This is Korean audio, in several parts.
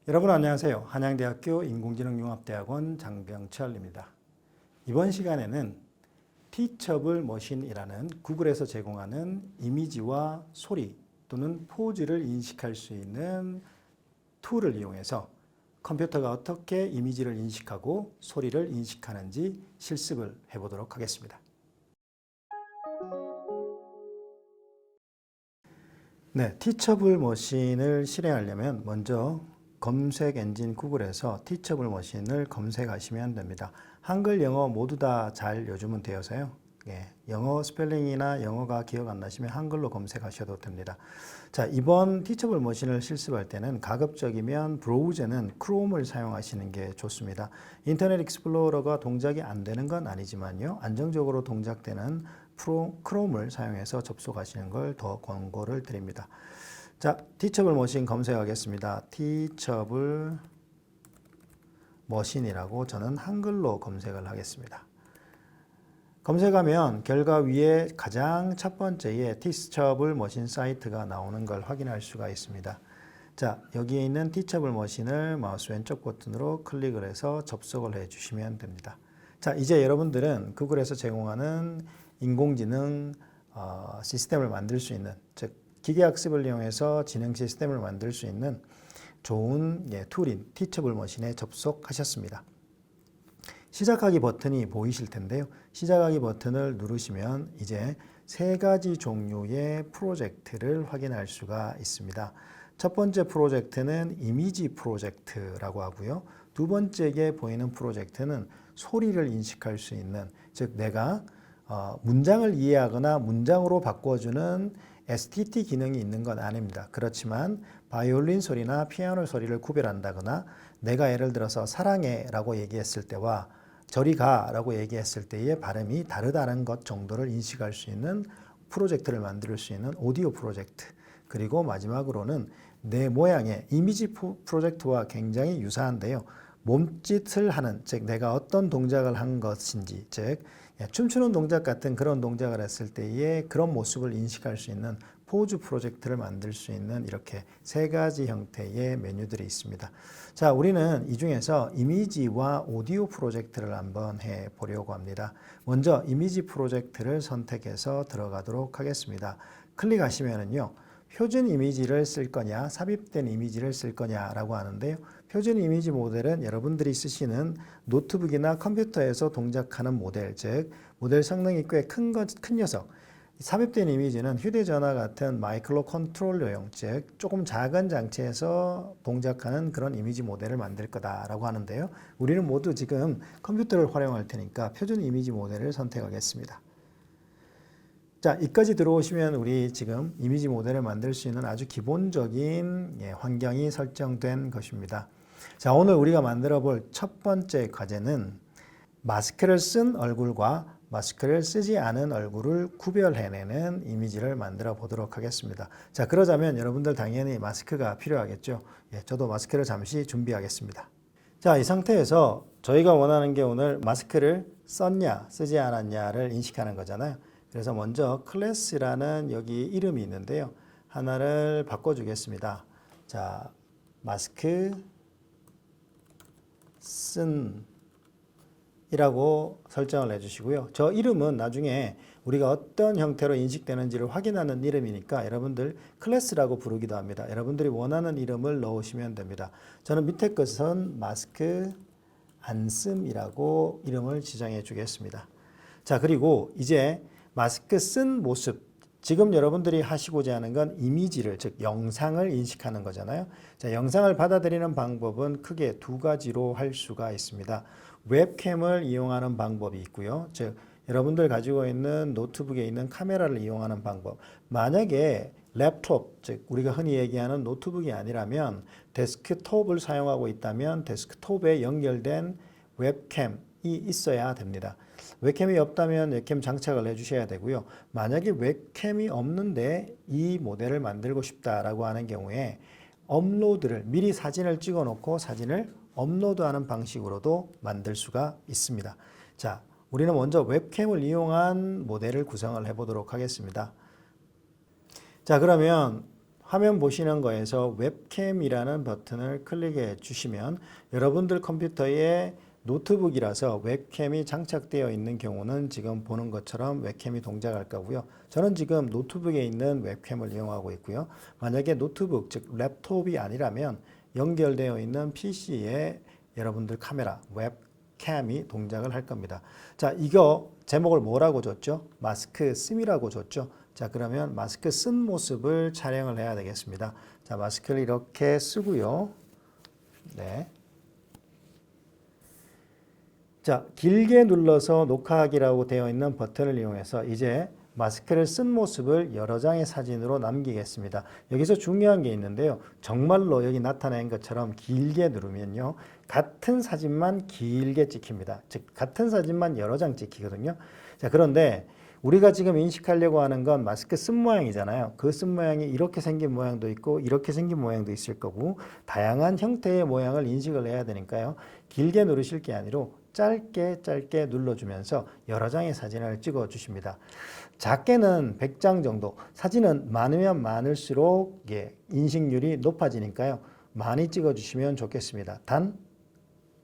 여러분 안녕하세요. 한양대학교 인공지능융합대학원 장병철입니다. 이번 시간에는 티처블 머신이라는 구글에서 제공하는 이미지와 소리 또는 포즈를 인식할 수 있는 툴을 이용해서 컴퓨터가 어떻게 이미지를 인식하고 소리를 인식하는지 실습을 해보도록 하겠습니다. 네, 티처블 머신을 실행하려면 먼저 검색 엔진 구글에서 티처블 머신을 검색하시면 됩니다. 한글, 영어 모두 다 잘 요즘은 되어서요. 영어 스펠링이나 영어가 기억 안 나시면 한글로 검색하셔도 됩니다. 자, 이번 티처블 머신을 실습할 때는 가급적이면 브라우저는 크롬을 사용하시는 게 좋습니다. 인터넷 익스플로러가 동작이 안 되는 건 아니지만요. 안정적으로 동작되는 크롬을 사용해서 접속하시는 걸 더 권고를 드립니다. 자, 티처블 머신 검색하겠습니다. 티처블 머신이라고 저는 한글로 검색을 하겠습니다. 검색하면 결과 위에 가장 첫 번째에 티처블 머신 사이트가 나오는 걸 확인할 수가 있습니다. 자, 여기에 있는 티처블 머신을 마우스 왼쪽 버튼으로 클릭을 해서 접속을 해 주시면 됩니다. 자, 이제 여러분들은 구글에서 제공하는 인공지능 시스템을 만들 수 있는, 즉 기계학습을 이용해서 지능 시스템을 만들 수 있는 좋은 툴인 티처블 머신에 접속하셨습니다. 시작하기 버튼이 보이실 텐데요. 시작하기 버튼을 누르시면 이제 세 가지 종류의 프로젝트를 확인할 수가 있습니다. 첫 번째 프로젝트는 이미지 프로젝트라고 하고요. 두 번째에 보이는 프로젝트는 소리를 인식할 수 있는, 즉 내가 문장을 이해하거나 문장으로 바꿔주는 STT 기능이 있는 건 아닙니다. 그렇지만 바이올린 소리나 피아노 소리를 구별한다거나 내가 예를 들어서 사랑해 라고 얘기했을 때와 저리 가 라고 얘기했을 때의 발음이 다르다는 것 정도를 인식할 수 있는 프로젝트를 만들 수 있는 오디오 프로젝트, 그리고 마지막으로는 내 모양의 이미지 프로젝트와 굉장히 유사한데요. 몸짓을 하는, 즉 내가 어떤 동작을 한 것인지, 즉 춤추는 동작 같은 그런 동작을 했을 때의 그런 모습을 인식할 수 있는 포즈 프로젝트를 만들 수 있는 이렇게 세 가지 형태의 메뉴들이 있습니다. 자, 우리는 이 중에서 이미지와 오디오 프로젝트를 한번 해 보려고 합니다. 먼저 이미지 프로젝트를 선택해서 들어가도록 하겠습니다. 클릭하시면은요, 표준 이미지를 쓸 거냐, 삽입된 이미지를 쓸 거냐라고 하는데요. 표준 이미지 모델은 여러분들이 쓰시는 노트북이나 컴퓨터에서 동작하는 모델, 즉 모델 성능이 꽤 큰 녀석. 삽입된 이미지는 휴대전화 같은 마이크로 컨트롤러용, 즉 조금 작은 장치에서 동작하는 그런 이미지 모델을 만들 거다라고 하는데요. 우리는 모두 지금 컴퓨터를 활용할 테니까 표준 이미지 모델을 선택하겠습니다. 자, 여기까지 들어오시면 우리 지금 이미지 모델을 만들 수 있는 아주 기본적인 환경이 설정된 것입니다. 자, 오늘 우리가 만들어 볼 첫 번째 과제는 마스크를 쓴 얼굴과 마스크를 쓰지 않은 얼굴을 구별해내는 이미지를 만들어 보도록 하겠습니다. 자, 그러자면 여러분들 당연히 마스크가 필요하겠죠. 저도 마스크를 잠시 준비하겠습니다. 자, 이 상태에서 저희가 원하는 게 오늘 마스크를 썼냐 쓰지 않았냐를 인식하는 거잖아요. 그래서 먼저 클래스라는 여기 이름이 있는데요. 하나를 바꿔주겠습니다. 자, 마스크 쓴 이라고 설정을 해주시고요. 저 이름은 나중에 우리가 어떤 형태로 인식되는지를 확인하는 이름이니까 여러분들 클래스라고 부르기도 합니다. 여러분들이 원하는 이름을 넣으시면 됩니다. 저는 밑에 것은 마스크 안씀이라고 이름을 지정해 주겠습니다. 자, 그리고 이제 마스크 쓴 모습, 지금 여러분들이 하시고자 하는 건 이미지를, 즉 영상을 인식하는 거잖아요. 자, 영상을 받아들이는 방법은 크게 두 가지로 할 수가 있습니다. 웹캠을 이용하는 방법이 있고요. 즉 여러분들 가지고 있는 노트북에 있는 카메라를 이용하는 방법. 만약에 랩톱, 즉 우리가 흔히 얘기하는 노트북이 아니라면 데스크톱을 사용하고 있다면 데스크톱에 연결된 웹캠이 있어야 됩니다. 웹캠이 없다면 웹캠 장착을 해주셔야 되고요. 만약에 웹캠이 없는데 이 모델을 만들고 싶다라고 하는 경우에 업로드를 미리 사진을 찍어 놓고 사진을 업로드하는 방식으로도 만들 수가 있습니다. 자, 우리는 먼저 웹캠을 이용한 모델을 구성을 해보도록 하겠습니다. 자, 그러면 화면 보시는 거에서 웹캠이라는 버튼을 클릭해 주시면 여러분들 컴퓨터에 노트북이라서 웹캠이 장착되어 있는 경우는 지금 보는 것처럼 웹캠이 동작할 거고요. 저는 지금 노트북에 있는 웹캠을 이용하고 있고요. 만약에 노트북, 즉 랩톱이 아니라면 연결되어 있는 PC에 여러분들 카메라, 웹캠이 동작을 할 겁니다. 자, 이거 제목을 뭐라고 줬죠? 마스크 씀이라고 줬죠? 자, 그러면 마스크 쓴 모습을 촬영을 해야 되겠습니다. 자, 마스크를 이렇게 쓰고요. 네. 자, 길게 눌러서 녹화하기라고 되어 있는 버튼을 이용해서 이제 마스크를 쓴 모습을 여러 장의 사진으로 남기겠습니다. 여기서 중요한 게 있는데요. 정말로 여기 나타낸 것처럼 길게 누르면요. 같은 사진만 길게 찍힙니다. 즉, 같은 사진만 여러 장 찍히거든요. 자, 그런데 우리가 지금 인식하려고 하는 건 마스크 쓴 모양이잖아요. 그 쓴 모양이 이렇게 생긴 모양도 있고 이렇게 생긴 모양도 있을 거고 다양한 형태의 모양을 인식을 해야 되니까요. 길게 누르실 게 아니라 짧게 눌러주면서 여러 장의 사진을 찍어 주십니다. 작게는 100장 정도, 사진은 많으면 많을수록 인식률이 높아지니까요. 많이 찍어 주시면 좋겠습니다. 단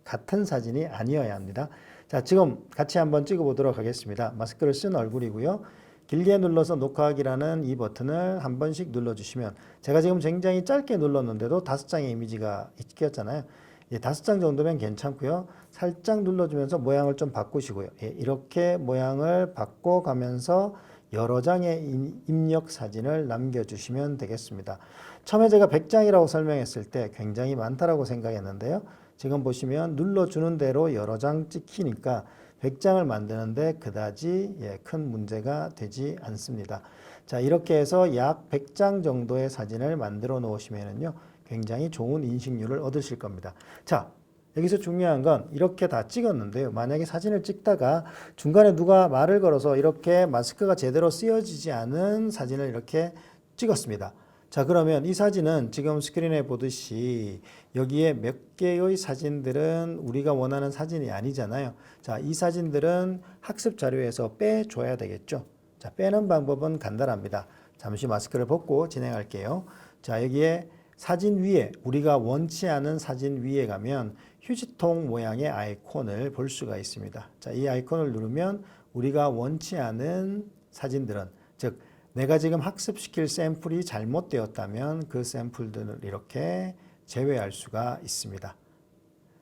같은 사진이 아니어야 합니다. 자, 지금 같이 한번 찍어 보도록 하겠습니다. 마스크를 쓴 얼굴이고요. 길게 눌러서 녹화하기라는 이 버튼을 한 번씩 눌러주시면 제가 지금 굉장히 짧게 눌렀는데도 5장의 이미지가 있겠잖아요. 5장 정도면 괜찮고요. 살짝 눌러주면서 모양을 좀 바꾸시고요. 이렇게 모양을 바꿔가면서 여러 장의 입력 사진을 남겨주시면 되겠습니다. 처음에 제가 100장이라고 설명했을 때 굉장히 많다라고 생각했는데요. 지금 보시면 눌러주는 대로 여러 장 찍히니까 100장을 만드는데 그다지 큰 문제가 되지 않습니다. 자, 이렇게 해서 약 100장 정도의 사진을 만들어 놓으시면요. 굉장히 좋은 인식률을 얻으실 겁니다. 자, 여기서 중요한 건 이렇게 다 찍었는데요. 만약에 사진을 찍다가 중간에 누가 말을 걸어서 이렇게 마스크가 제대로 쓰여지지 않은 사진을 이렇게 찍었습니다. 자, 그러면 이 사진은 지금 스크린에 보듯이 여기에 몇 개의 사진들은 우리가 원하는 사진이 아니잖아요. 자, 이 사진들은 학습 자료에서 빼줘야 되겠죠. 자, 빼는 방법은 간단합니다. 잠시 마스크를 벗고 진행할게요. 자, 여기에 사진 위에 우리가 원치 않은 사진 위에 가면 휴지통 모양의 아이콘을 볼 수가 있습니다. 자, 이 아이콘을 누르면 우리가 원치 않은 사진들은, 즉 내가 지금 학습시킬 샘플이 잘못되었다면 그 샘플들을 이렇게 제외할 수가 있습니다.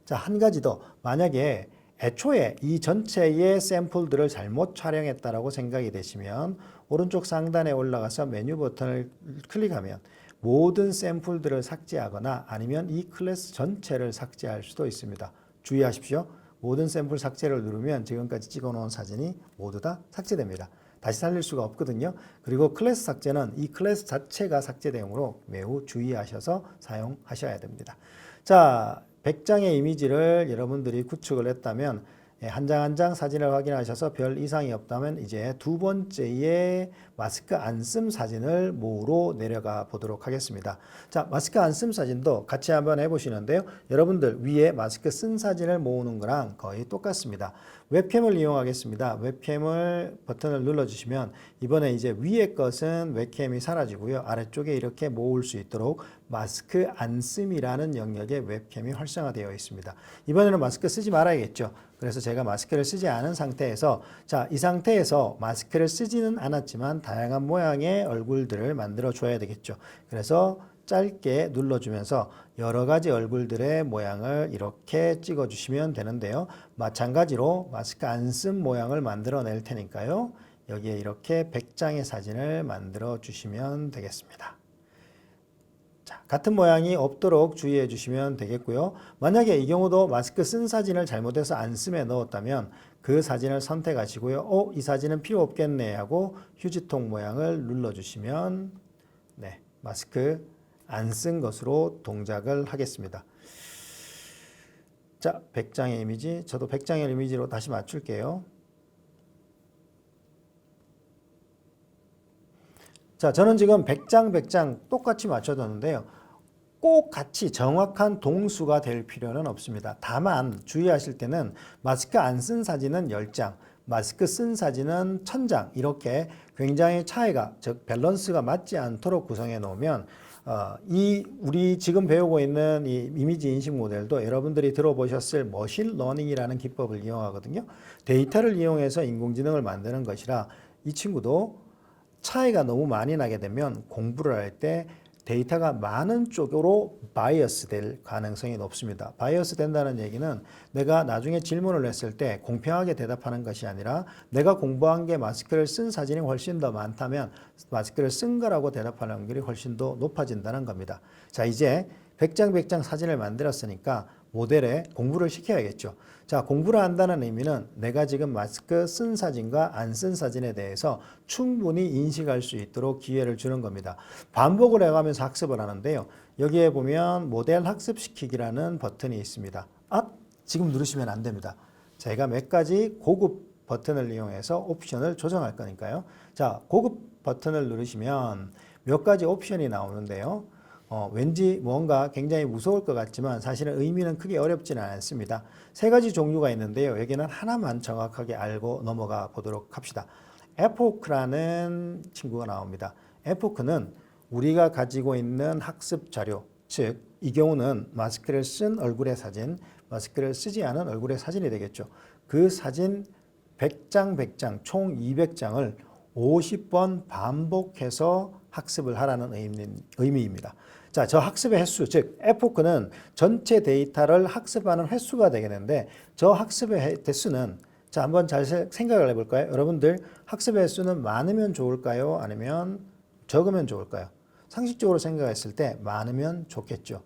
자, 한 가지 더. 만약에 애초에 이 전체의 샘플들을 잘못 촬영했다라고 생각이 되시면 오른쪽 상단에 올라가서 메뉴 버튼을 클릭하면 모든 샘플들을 삭제하거나 아니면 이 클래스 전체를 삭제할 수도 있습니다. 주의하십시오. 모든 샘플 삭제를 누르면 지금까지 찍어놓은 사진이 모두 다 삭제됩니다. 다시 살릴 수가 없거든요. 그리고 클래스 삭제는 이 클래스 자체가 삭제되므로 매우 주의하셔서 사용하셔야 됩니다. 자, 100장의 이미지를 여러분들이 구축을 했다면 한 장 한 장 사진을 확인하셔서 별 이상이 없다면 이제 두 번째의 마스크 안 씀 사진을 모으러 내려가 보도록 하겠습니다. 자, 마스크 안 씀 사진도 같이 한번 해보시는데요. 여러분들 위에 마스크 쓴 사진을 모으는 거랑 거의 똑같습니다. 웹캠을 이용하겠습니다. 웹캠을 버튼을 눌러주시면 이번에 이제 위에 것은 웹캠이 사라지고요. 아래쪽에 이렇게 모을 수 있도록 마스크 안 씀이라는 영역의 웹캠이 활성화되어 있습니다. 이번에는 마스크 쓰지 말아야겠죠. 그래서 제가 마스크를 쓰지 않은 상태에서 자, 이 상태에서 마스크를 쓰지는 않았지만 다양한 모양의 얼굴들을 만들어 줘야 되겠죠. 그래서 짧게 눌러주면서 여러 가지 얼굴들의 모양을 이렇게 찍어 주시면 되는데요. 마찬가지로 마스크 안 쓴 모양을 만들어 낼 테니까요. 여기에 이렇게 100장의 사진을 만들어 주시면 되겠습니다. 자, 같은 모양이 없도록 주의해 주시면 되겠고요. 만약에 이 경우도 마스크 쓴 사진을 잘못해서 안 씀에 넣었다면 그 사진을 선택하시고요. 이 사진은 필요 없겠네 하고 휴지통 모양을 눌러주시면 마스크 안 쓴 것으로 동작을 하겠습니다. 자, 100장의 이미지, 저도 100장의 이미지로 다시 맞출게요. 자, 저는 지금 100장 똑같이 맞춰뒀는데요. 꼭 같이 정확한 동수가 될 필요는 없습니다. 다만 주의하실 때는 마스크 안 쓴 사진은 10장, 마스크 쓴 사진은 1000장 이렇게 굉장히 차이가, 즉 밸런스가 맞지 않도록 구성해 놓으면 우리 지금 배우고 있는 이 이미지 인식 모델도 여러분들이 들어보셨을 머신 러닝이라는 기법을 이용하거든요. 데이터를 이용해서 인공지능을 만드는 것이라 이 친구도 차이가 너무 많이 나게 되면 공부를 할 때 데이터가 많은 쪽으로 바이어스 될 가능성이 높습니다. 바이어스 된다는 얘기는 내가 나중에 질문을 했을 때 공평하게 대답하는 것이 아니라 내가 공부한 게 마스크를 쓴 사진이 훨씬 더 많다면 마스크를 쓴 거라고 대답하는 확률이 훨씬 더 높아진다는 겁니다. 자, 이제 100장 100장 사진을 만들었으니까 모델에 공부를 시켜야겠죠. 자, 공부를 한다는 의미는 내가 지금 마스크 쓴 사진과 안 쓴 사진에 대해서 충분히 인식할 수 있도록 기회를 주는 겁니다. 반복을 해가면서 학습을 하는데요. 여기에 보면 모델 학습시키기라는 버튼이 있습니다. 지금 누르시면 안 됩니다. 제가 몇 가지 고급 버튼을 이용해서 옵션을 조정할 거니까요. 자, 고급 버튼을 누르시면 몇 가지 옵션이 나오는데요. 왠지 뭔가 굉장히 무서울 것 같지만 사실은 의미는 크게 어렵지는 않습니다. 세 가지 종류가 있는데요. 여기는 하나만 정확하게 알고 넘어가 보도록 합시다. 에포크라는 친구가 나옵니다. 에포크는 우리가 가지고 있는 학습 자료, 즉 이 경우는 마스크를 쓴 얼굴의 사진, 마스크를 쓰지 않은 얼굴의 사진이 되겠죠. 그 사진 100장 100장 총 200장을 50번 반복해서 학습을 하라는 의미입니다. 자, 저 학습의 횟수, 즉 에포크는 전체 데이터를 학습하는 횟수가 되겠는데 저 학습의 횟수는 자, 한번 잘 생각을 해볼까요? 여러분들 학습의 횟수는 많으면 좋을까요? 아니면 적으면 좋을까요? 상식적으로 생각했을 때 많으면 좋겠죠.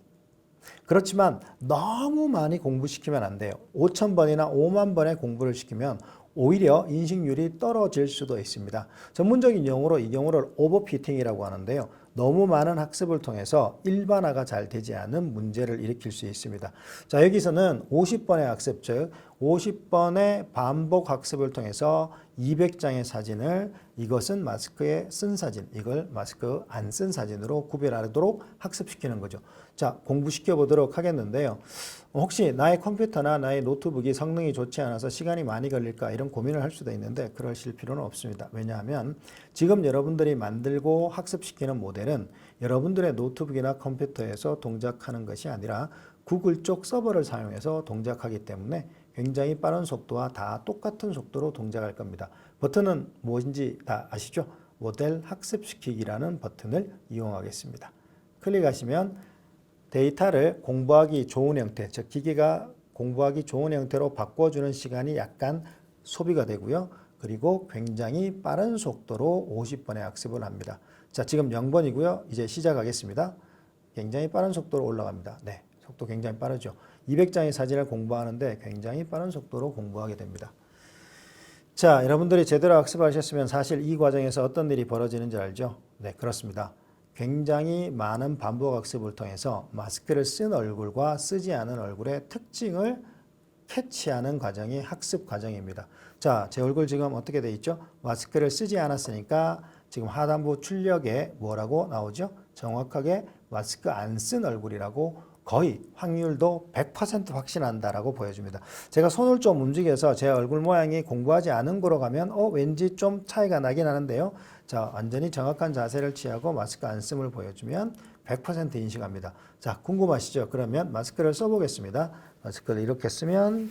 그렇지만 너무 많이 공부시키면 안 돼요. 5,000번이나 5만 번의 공부를 시키면 오히려 인식률이 떨어질 수도 있습니다. 전문적인 용어로 이 경우를 오버피팅이라고 하는데요. 너무 많은 학습을 통해서 일반화가 잘 되지 않은 문제를 일으킬 수 있습니다. 자, 여기서는 50번의 학습, 즉 50번의 반복 학습을 통해서 200장의 사진을 이것은 마스크에 쓴 사진, 이걸 마스크 안 쓴 사진으로 구별하도록 학습시키는 거죠. 자, 공부시켜 보도록 하겠는데요. 혹시 나의 컴퓨터나 나의 노트북이 성능이 좋지 않아서 시간이 많이 걸릴까 이런 고민을 할 수도 있는데 그러실 필요는 없습니다. 왜냐하면 지금 여러분들이 만들고 학습시키는 모델은 여러분들의 노트북이나 컴퓨터에서 동작하는 것이 아니라 구글 쪽 서버를 사용해서 동작하기 때문에 굉장히 빠른 속도와 다 똑같은 속도로 동작할 겁니다. 버튼은 무엇인지 다 아시죠? 모델 학습시키기라는 버튼을 이용하겠습니다. 클릭하시면 데이터를 공부하기 좋은 형태, 즉 기계가 공부하기 좋은 형태로 바꿔주는 시간이 약간 소비가 되고요. 그리고 굉장히 빠른 속도로 50번의 학습을 합니다. 자, 지금 0번이고요. 이제 시작하겠습니다. 굉장히 빠른 속도로 올라갑니다. 네, 속도 굉장히 빠르죠. 200장의 사진을 공부하는데 굉장히 빠른 속도로 공부하게 됩니다. 자, 여러분들이 제대로 학습하셨으면 사실 이 과정에서 어떤 일이 벌어지는지 알죠? 네, 그렇습니다. 굉장히 많은 반복 학습을 통해서 마스크를 쓴 얼굴과 쓰지 않은 얼굴의 특징을 캐치하는 과정이 학습 과정입니다. 자, 제 얼굴 지금 어떻게 돼 있죠? 마스크를 쓰지 않았으니까 지금 하단부 출력에 뭐라고 나오죠? 정확하게 마스크 안 쓴 얼굴이라고 거의 확률도 100% 확신한다라고 보여줍니다. 제가 손을 좀 움직여서 제 얼굴 모양이 공부하지 않은 거로 가면 왠지 좀 차이가 나긴 하는데요. 자, 완전히 정확한 자세를 취하고 마스크 안 씀을 보여주면 100% 인식합니다. 자, 궁금하시죠? 그러면 마스크를 써보겠습니다. 마스크를 이렇게 쓰면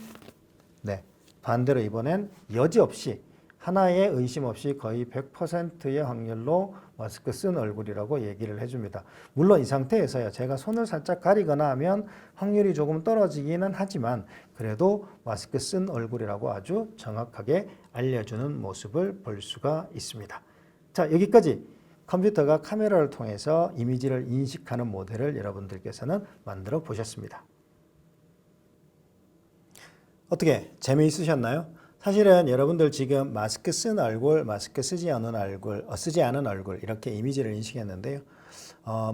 네, 반대로 이번엔 여지없이 하나의 의심 없이 거의 100%의 확률로 마스크 쓴 얼굴이라고 얘기를 해줍니다. 물론 이 상태에서요, 제가 손을 살짝 가리거나 하면 확률이 조금 떨어지기는 하지만 그래도 마스크 쓴 얼굴이라고 아주 정확하게 알려주는 모습을 볼 수가 있습니다. 자, 여기까지 컴퓨터가 카메라를 통해서 이미지를 인식하는 모델을 여러분들께서는 만들어 보셨습니다. 어떻게 재미있으셨나요? 사실은 여러분들 지금 마스크 쓴 얼굴, 마스크 쓰지 않은 얼굴 이렇게 이미지를 인식했는데요.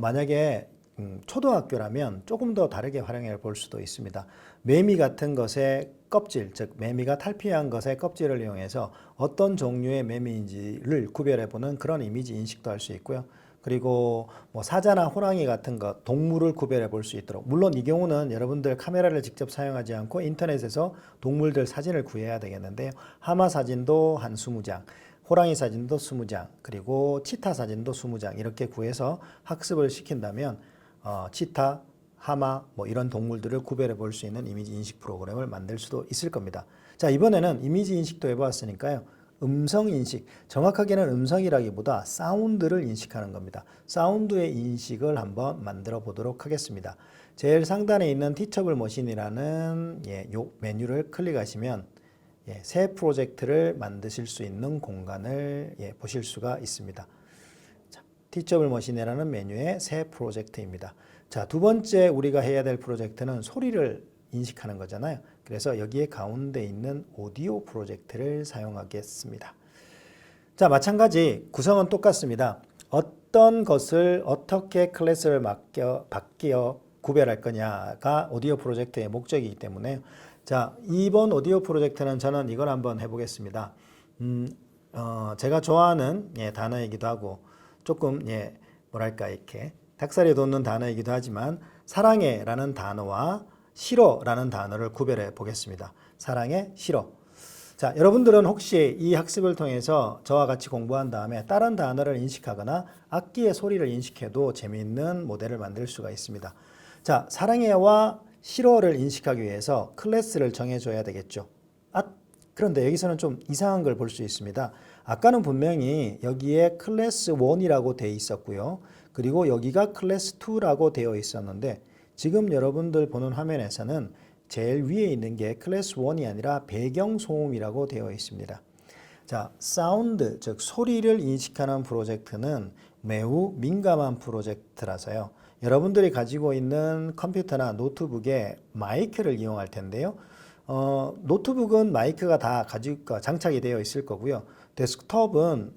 만약에 초등학교라면 조금 더 다르게 활용해 볼 수도 있습니다. 매미 같은 것의 껍질, 즉 매미가 탈피한 것의 껍질을 이용해서 어떤 종류의 매미인지를 구별해 보는 그런 이미지 인식도 할 수 있고요. 그리고 뭐 사자나 호랑이 같은 것, 동물을 구별해 볼 수 있도록. 물론 이 경우는 여러분들 카메라를 직접 사용하지 않고 인터넷에서 동물들 사진을 구해야 되겠는데요. 하마 사진도 한 20장, 호랑이 사진도 20장, 그리고 치타 사진도 20장 이렇게 구해서 학습을 시킨다면 치타, 하마 뭐 이런 동물들을 구별해 볼 수 있는 이미지 인식 프로그램을 만들 수도 있을 겁니다. 자, 이번에는 이미지 인식도 해봤으니까요. 음성 인식, 정확하게는 음성이라기보다 사운드를 인식하는 겁니다. 사운드의 인식을 한번 만들어 보도록 하겠습니다. 제일 상단에 있는 티처블 머신이라는 요 메뉴를 클릭하시면 새 프로젝트를 만드실 수 있는 공간을 보실 수가 있습니다. 티처블 머신이라는 메뉴의 새 프로젝트입니다. 자, 두 번째 우리가 해야 될 프로젝트는 소리를 인식하는 거잖아요. 그래서 여기에 가운데 있는 오디오 프로젝트를 사용하겠습니다. 자, 마찬가지 구성은 똑같습니다. 어떤 것을 어떻게 클래스를 바뀌어 구별할 거냐가 오디오 프로젝트의 목적이기 때문에 자, 이번 오디오 프로젝트는 저는 이걸 한번 해보겠습니다. 제가 좋아하는 단어이기도 하고 조금 뭐랄까 이렇게 닭살이 돋는 단어이기도 하지만 사랑해라는 단어와 싫어라는 단어를 구별해 보겠습니다. 사랑해, 싫어. 자, 여러분들은 혹시 이 학습을 통해서 저와 같이 공부한 다음에 다른 단어를 인식하거나 악기의 소리를 인식해도 재미있는 모델을 만들 수가 있습니다. 자, 사랑해와 싫어를 인식하기 위해서 클래스를 정해줘야 되겠죠. 그런데 여기서는 좀 이상한 걸 볼 수 있습니다. 아까는 분명히 여기에 클래스 1이라고 되어 있었고요. 그리고 여기가 클래스 2라고 되어 있었는데 지금 여러분들 보는 화면에서는 제일 위에 있는 게 클래스 1이 아니라 배경소음이라고 되어 있습니다. 자, 사운드, 즉 소리를 인식하는 프로젝트는 매우 민감한 프로젝트라서요. 여러분들이 가지고 있는 컴퓨터나 노트북에 마이크를 이용할 텐데요. 노트북은 마이크가 다 장착이 되어 있을 거고요. 데스크톱은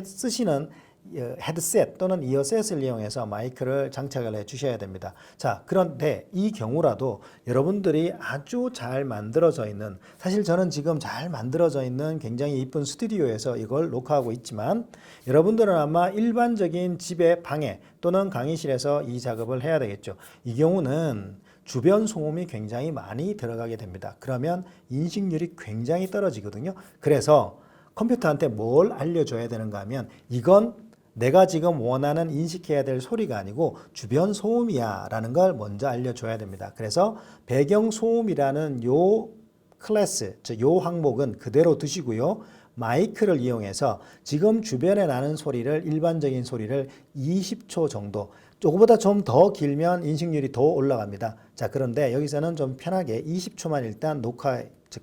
쓰시는 헤드셋 또는 이어셋을 이용해서 마이크를 장착을 해 주셔야 됩니다. 자, 그런데 이 경우라도 여러분들이 아주 잘 만들어져 있는, 사실 저는 지금 잘 만들어져 있는 굉장히 이쁜 스튜디오에서 이걸 녹화하고 있지만 여러분들은 아마 일반적인 집의 방에 또는 강의실에서 이 작업을 해야 되겠죠. 이 경우는 주변 소음이 굉장히 많이 들어가게 됩니다. 그러면 인식률이 굉장히 떨어지거든요. 그래서 컴퓨터한테 뭘 알려줘야 되는가 하면 이건 내가 지금 원하는 인식해야 될 소리가 아니고 주변 소음이야 라는 걸 먼저 알려줘야 됩니다. 그래서 배경 소음이라는 요 클래스, 즉 요 항목은 그대로 두시고요. 마이크를 이용해서 지금 주변에 나는 소리를, 일반적인 소리를 20초 정도, 조금보다 좀 더 길면 인식률이 더 올라갑니다. 자, 그런데 여기서는 좀 편하게 20초만 일단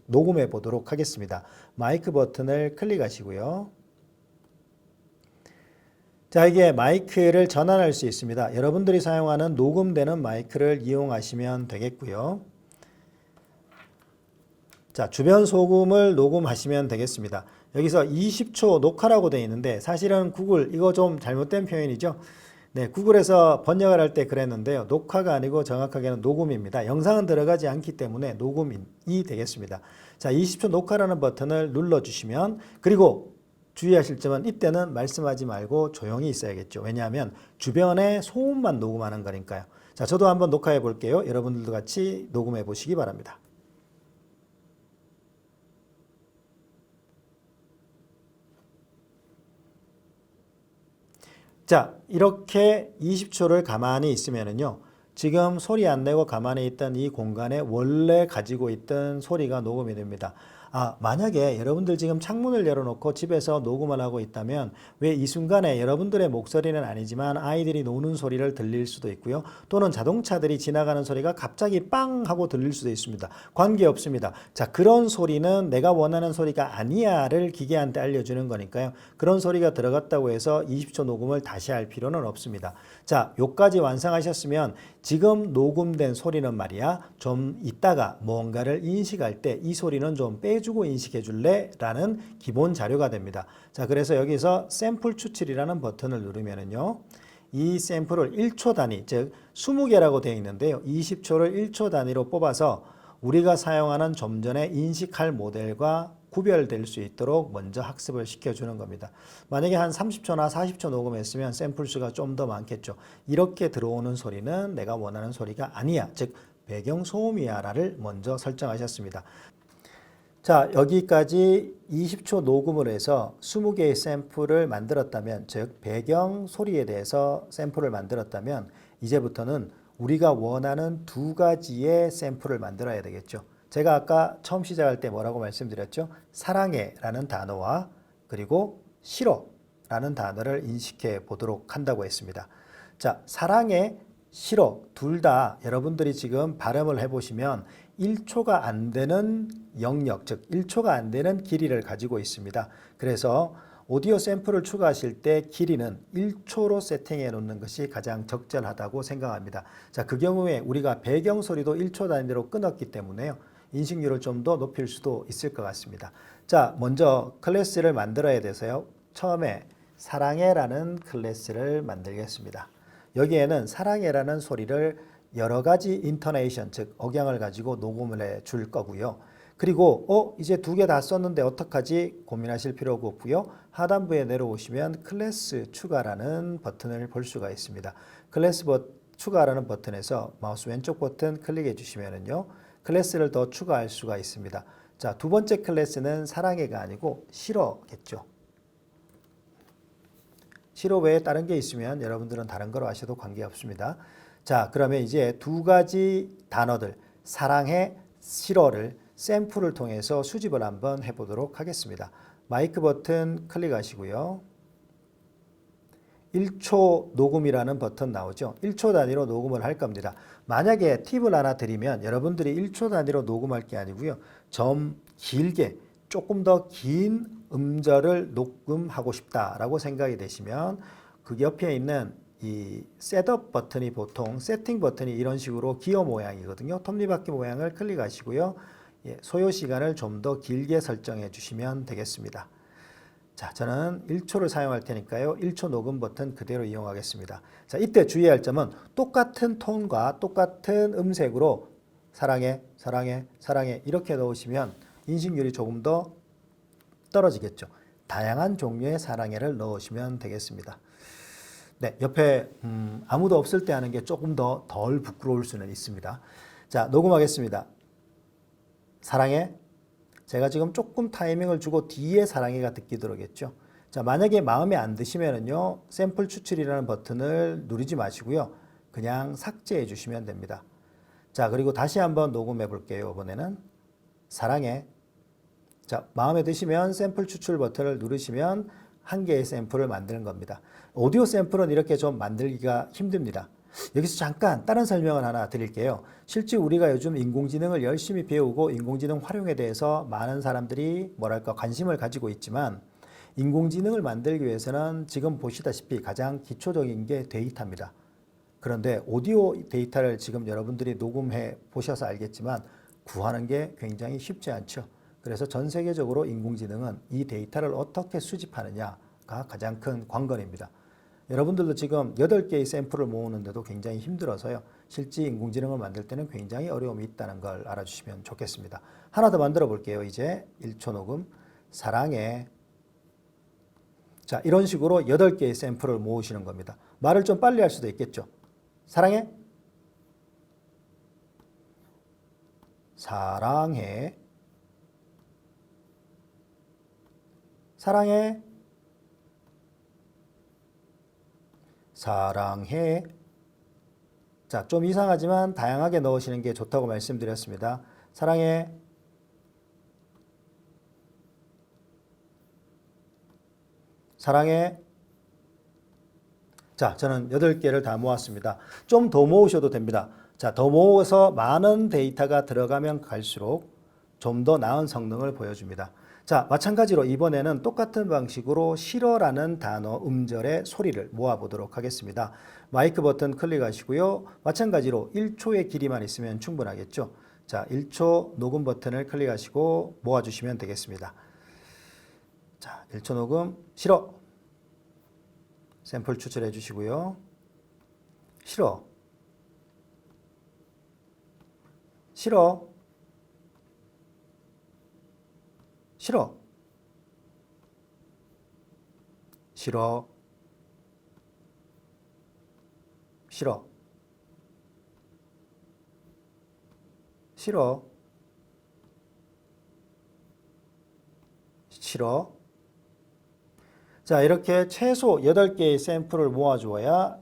녹음해 보도록 하겠습니다. 마이크 버튼을 클릭하시고요. 자, 이게 마이크를 전환할 수 있습니다. 여러분들이 사용하는 녹음되는 마이크를 이용하시면 되겠고요. 자, 주변 소음을 녹음하시면 되겠습니다. 여기서 20초 녹화라고 되어 있는데 사실은 구글, 이거 좀 잘못된 표현이죠. 네, 구글에서 번역을 할 때 그랬는데요. 녹화가 아니고 정확하게는 녹음입니다. 영상은 들어가지 않기 때문에 녹음이 되겠습니다. 자, 20초 녹화라는 버튼을 눌러주시면, 그리고 주의하실 점은 이때는 말씀하지 말고 조용히 있어야겠죠. 왜냐하면 주변에 소음만 녹음하는 거니까요. 자, 저도 한번 녹화해 볼게요. 여러분들도 같이 녹음해 보시기 바랍니다. 자, 이렇게 20초를 가만히 있으면은요, 지금 소리 안 내고 가만히 있던 이 공간에 원래 가지고 있던 소리가 녹음이 됩니다. 만약에 여러분들 지금 창문을 열어놓고 집에서 녹음을 하고 있다면 왜 이 순간에 여러분들의 목소리는 아니지만 아이들이 노는 소리를 들릴 수도 있고요. 또는 자동차들이 지나가는 소리가 갑자기 빵 하고 들릴 수도 있습니다. 관계없습니다. 자, 그런 소리는 내가 원하는 소리가 아니야를 기계한테 알려주는 거니까요. 그런 소리가 들어갔다고 해서 20초 녹음을 다시 할 필요는 없습니다. 자, 요까지 완성하셨으면 지금 녹음된 소리는 말이야, 좀 이따가 뭔가를 인식할 때 이 소리는 좀 빼주고 인식해 줄래? 라는 기본 자료가 됩니다. 자, 그래서 여기서 샘플 추출이라는 버튼을 누르면은요, 이 샘플을 1초 단위, 즉 20개라고 되어 있는데요. 20초를 1초 단위로 뽑아서 우리가 사용하는 좀 전에 인식할 모델과 구별될 수 있도록 먼저 학습을 시켜주는 겁니다. 만약에 한 30초나 40초 녹음했으면 샘플 수가 좀 더 많겠죠. 이렇게 들어오는 소리는 내가 원하는 소리가 아니야, 즉 배경 소음이야를 먼저 설정하셨습니다. 자, 여기까지 20초 녹음을 해서 20개의 샘플을 만들었다면, 즉 배경 소리에 대해서 샘플을 만들었다면 이제부터는 우리가 원하는 두 가지의 샘플을 만들어야 되겠죠. 제가 아까 처음 시작할 때 뭐라고 말씀드렸죠? 사랑해라는 단어와 그리고 싫어라는 단어를 인식해 보도록 한다고 했습니다. 자, 사랑해, 싫어 둘 다 여러분들이 지금 발음을 해보시면 1초가 안 되는 영역, 즉 1초가 안 되는 길이를 가지고 있습니다. 그래서 오디오 샘플을 추가하실 때 길이는 1초로 세팅해 놓는 것이 가장 적절하다고 생각합니다. 자, 그 경우에 우리가 배경 소리도 1초 단위로 끊었기 때문에요. 인식률을 좀 더 높일 수도 있을 것 같습니다. 자, 먼저 클래스를 만들어야 돼서요. 처음에 사랑해라는 클래스를 만들겠습니다. 여기에는 사랑해라는 소리를 여러 가지 인터네이션, 즉 억양을 가지고 녹음을 해 줄 거고요. 그리고 이제 두 개 다 썼는데 어떡하지? 고민하실 필요가 없고요. 하단부에 내려오시면 클래스 추가라는 버튼을 볼 수가 있습니다. 클래스 추가라는 버튼에서 마우스 왼쪽 버튼 클릭해 주시면은요. 클래스를 더 추가할 수가 있습니다. 자, 두 번째 클래스는 사랑해가 아니고 싫어겠죠. 싫어 외에 다른 게 있으면 여러분들은 다른 거로 하셔도 관계없습니다. 자, 그러면 이제 두 가지 단어들 사랑해, 싫어를 샘플을 통해서 수집을 한번 해보도록 하겠습니다. 마이크 버튼 클릭하시고요. 1초 녹음이라는 버튼 나오죠. 1초 단위로 녹음을 할 겁니다. 만약에 팁을 하나 드리면 여러분들이 1초 단위로 녹음할 게 아니고요. 좀 길게 조금 더 긴 음절을 녹음하고 싶다라고 생각이 되시면 그 옆에 있는 이 셋업 버튼이 보통 세팅 버튼이 이런 식으로 기어 모양이거든요. 톱니바퀴 모양을 클릭하시고요. 소요 시간을 좀 더 길게 설정해 주시면 되겠습니다. 자, 저는 1초를 사용할 테니까요. 1초 녹음 버튼 그대로 이용하겠습니다. 자, 이때 주의할 점은 똑같은 톤과 똑같은 음색으로 사랑해, 사랑해, 사랑해 이렇게 넣으시면 인식률이 조금 더 떨어지겠죠. 다양한 종류의 사랑해를 넣으시면 되겠습니다. 네, 옆에 아무도 없을 때 하는 게 조금 더 덜 부끄러울 수는 있습니다. 자, 녹음하겠습니다. 사랑해. 제가 지금 조금 타이밍을 주고 뒤에 사랑해가 듣기 들어오겠죠. 자, 만약에 마음에 안 드시면은요, 샘플 추출이라는 버튼을 누르지 마시고요. 그냥 삭제해 주시면 됩니다. 자, 그리고 다시 한번 녹음해 볼게요. 이번에는 사랑해. 자, 마음에 드시면 샘플 추출 버튼을 누르시면 한 개의 샘플을 만드는 겁니다. 오디오 샘플은 이렇게 좀 만들기가 힘듭니다. 여기서 잠깐 다른 설명을 하나 드릴게요. 실제 우리가 요즘 인공지능을 열심히 배우고 인공지능 활용에 대해서 많은 사람들이 뭐랄까 관심을 가지고 있지만 인공지능을 만들기 위해서는 지금 보시다시피 가장 기초적인 게 데이터입니다. 그런데 오디오 데이터를 지금 여러분들이 녹음해 보셔서 알겠지만 구하는 게 굉장히 쉽지 않죠. 그래서 전 세계적으로 인공지능은 이 데이터를 어떻게 수집하느냐가 가장 큰 관건입니다. 여러분들도 지금 8개의 샘플을 모으는데도 굉장히 힘들어서요. 실제 인공지능을 만들 때는 굉장히 어려움이 있다는 걸 알아주시면 좋겠습니다. 하나 더 만들어 볼게요. 이제 1초 녹음, 사랑해. 자, 이런 식으로 8개의 샘플을 모으시는 겁니다. 말을 좀 빨리 할 수도 있겠죠. 사랑해. 사랑해. 사랑해. 사랑해. 자, 좀 이상하지만 다양하게 넣으시는 게 좋다고 말씀드렸습니다. 사랑해. 사랑해. 자, 저는 8개를 다 모았습니다. 좀 더 모으셔도 됩니다. 자, 더 모아서 많은 데이터가 들어가면 갈수록 좀 더 나은 성능을 보여줍니다. 자, 마찬가지로 이번에는 똑같은 방식으로 싫어라는 단어 음절의 소리를 모아보도록 하겠습니다. 마이크 버튼 클릭하시고요. 마찬가지로 1초의 길이만 있으면 충분하겠죠. 자, 1초 녹음 버튼을 클릭하시고 모아주시면 되겠습니다. 자, 1초 녹음 싫어. 샘플 추출해 주시고요. 싫어. 싫어. 싫어. 싫어. 싫어. 싫어. 싫어. 자, 이렇게 최소 8개의 샘플을 모아주어야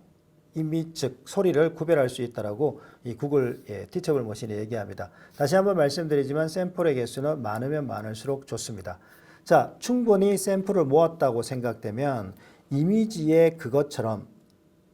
이미 즉 소리를 구별할 수 있다라고 이 구글 티처블 머신이 얘기합니다. 다시 한번 말씀드리지만 샘플의 개수는 많으면 많을수록 좋습니다. 자, 충분히 샘플을 모았다고 생각되면 이미지의 그것처럼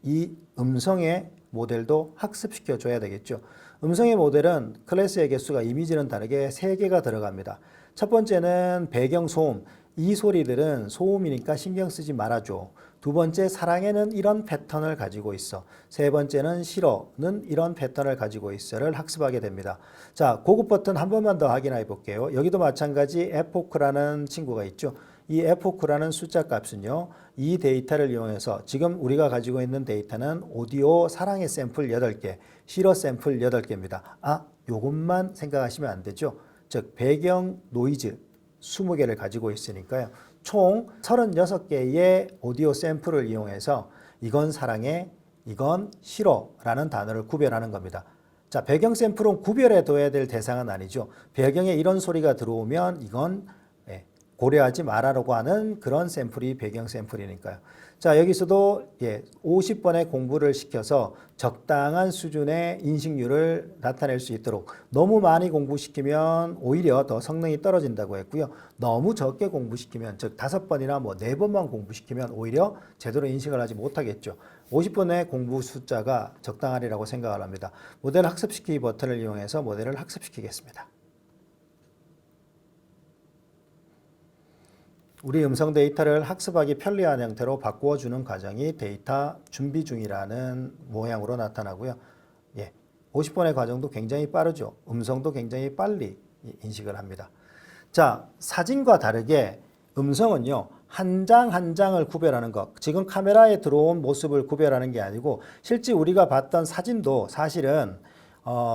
이 음성의 모델도 학습시켜 줘야 되겠죠. 음성의 모델은 클래스의 개수가 이미지는 다르게 3개가 들어갑니다. 첫 번째는 배경 소음. 이 소리들은 소음이니까 신경 쓰지 말아줘. 두 번째, 사랑에는 이런 패턴을 가지고 있어. 세 번째는 싫어는 이런 패턴을 가지고 있어를 학습하게 됩니다. 자, 고급 버튼 한 번만 더 확인해 볼게요. 여기도 마찬가지 epoch라는 친구가 있죠. 이 epoch라는 숫자 값은요, 이 데이터를 이용해서 지금 우리가 가지고 있는 데이터는 오디오 사랑의 샘플 8개, 싫어 샘플 8개입니다. 요것만 생각하시면 안 되죠. 즉, 배경 노이즈 20개를 가지고 있으니까요. 총 36개의 오디오 샘플을 이용해서 이건 사랑해, 이건 싫어라는 단어를 구별하는 겁니다. 자, 배경 샘플은 구별해 둬야 될 대상은 아니죠. 배경에 이런 소리가 들어오면 이건 고려하지 말아라고 하는 그런 샘플이 배경 샘플이니까요. 자, 여기서도 50번의 공부를 시켜서 적당한 수준의 인식률을 나타낼 수 있도록 너무 많이 공부시키면 오히려 더 성능이 떨어진다고 했고요. 너무 적게 공부시키면 즉 5번이나 4번만 공부시키면 오히려 제대로 인식을 하지 못하겠죠. 50번의 공부 숫자가 적당하리라고 생각을 합니다. 모델 학습시키기 버튼을 이용해서 모델을 학습시키겠습니다. 우리 음성 데이터를 학습하기 편리한 형태로 바꾸어주는 과정이 데이터 준비 중이라는 모양으로 나타나고요. 50번의 과정도 굉장히 빠르죠. 음성도 굉장히 빨리 인식을 합니다. 자, 사진과 다르게 음성은요, 한 장 한 장을 구별하는 것. 지금 카메라에 들어온 모습을 구별하는 게 아니고 실제 우리가 봤던 사진도 사실은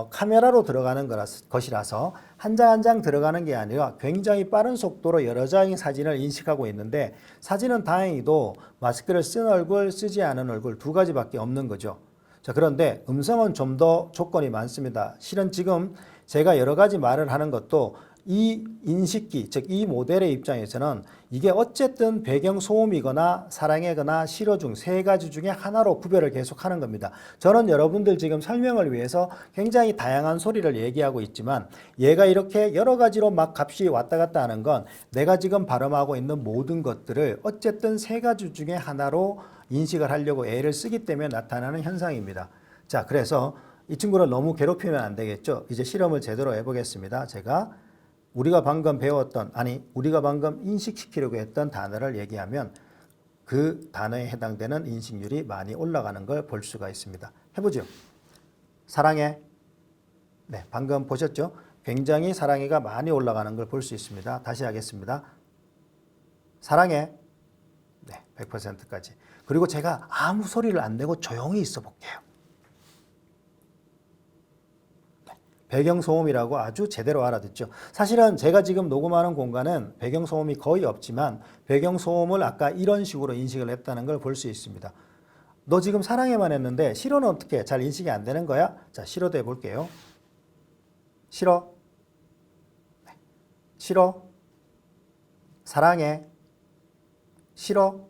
카메라로 들어가는 것이라서 한 장 한 장 들어가는 게 아니라 굉장히 빠른 속도로 여러 장의 사진을 인식하고 있는데 사진은 다행히도 마스크를 쓴 얼굴, 쓰지 않은 얼굴 2가지밖에 없는 거죠. 자, 그런데 음성은 좀 더 조건이 많습니다. 실은 지금 제가 여러 가지 말을 하는 것도 이 인식기, 즉 이 모델의 입장에서는 이게 어쨌든 배경 소음이거나 사랑이거나 싫어 중 3가지 중에 하나로 구별을 계속하는 겁니다. 저는 여러분들 지금 설명을 위해서 굉장히 다양한 소리를 얘기하고 있지만 얘가 이렇게 여러 가지로 막 값이 왔다 갔다 하는 건 내가 지금 발음하고 있는 모든 것들을 어쨌든 3가지 중에 하나로 인식을 하려고 애를 쓰기 때문에 나타나는 현상입니다. 자, 그래서 이 친구를 너무 괴롭히면 안 되겠죠. 이제 실험을 제대로 해보겠습니다. 제가 우리가 방금 배웠던, 우리가 방금 인식시키려고 했던 단어를 얘기하면 그 단어에 해당되는 인식률이 많이 올라가는 걸 볼 수가 있습니다. 해보죠. 사랑해. 네, 방금 보셨죠? 굉장히 사랑해가 많이 올라가는 걸 볼 수 있습니다. 다시 하겠습니다. 사랑해. 네, 100%까지. 그리고 제가 아무 소리를 안 내고 조용히 있어 볼게요. 배경소음이라고 아주 제대로 알아듣죠. 사실은 제가 지금 녹음하는 공간은 배경소음이 거의 없지만 배경소음을 아까 이런 식으로 인식을 했다는 걸 볼 수 있습니다. 너 지금 사랑해만 했는데 싫어는 어떻게 잘 인식이 안 되는 거야? 자, 싫어도 해볼게요. 싫어. 네. 싫어. 사랑해. 싫어.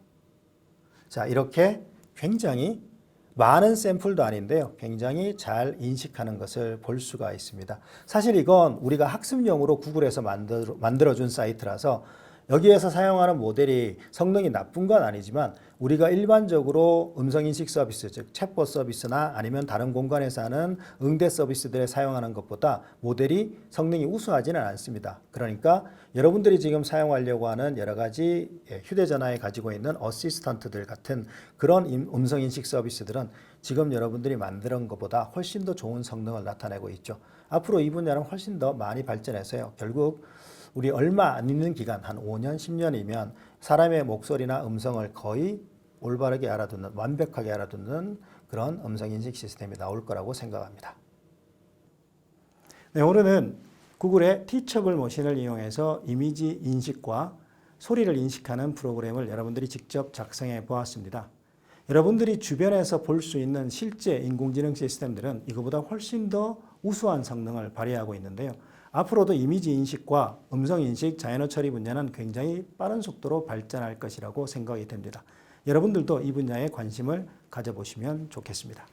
자, 이렇게 굉장히 많은 샘플도 아닌데요. 굉장히 잘 인식하는 것을 볼 수가 있습니다. 사실 이건 우리가 학습용으로 구글에서 만들어준 사이트라서 여기에서 사용하는 모델이 성능이 나쁜 건 아니지만 우리가 일반적으로 음성인식 서비스, 즉 챗봇 서비스나 아니면 다른 공간에서 하는 응대 서비스들에 사용하는 것보다 모델이 성능이 우수하지는 않습니다. 그러니까 여러분들이 지금 사용하려고 하는 여러 가지 휴대전화에 가지고 있는 어시스턴트들 같은 그런 음성인식 서비스들은 지금 여러분들이 만드는 것보다 훨씬 더 좋은 성능을 나타내고 있죠. 앞으로 이 분야는 훨씬 더 많이 발전해서요. 결국 우리 얼마 안 있는 기간, 한 5년, 10년이면 사람의 목소리나 음성을 거의 올바르게 알아듣는, 완벽하게 알아듣는 그런 음성인식 시스템이 나올 거라고 생각합니다. 네, 오늘은 구글의 티처블 머신을 이용해서 이미지 인식과 소리를 인식하는 프로그램을 여러분들이 직접 작성해 보았습니다. 여러분들이 주변에서 볼 수 있는 실제 인공지능 시스템들은 이거보다 훨씬 더 우수한 성능을 발휘하고 있는데요. 앞으로도 이미지 인식과 음성 인식, 자연어 처리 분야는 굉장히 빠른 속도로 발전할 것이라고 생각이 됩니다. 여러분들도 이 분야에 관심을 가져보시면 좋겠습니다.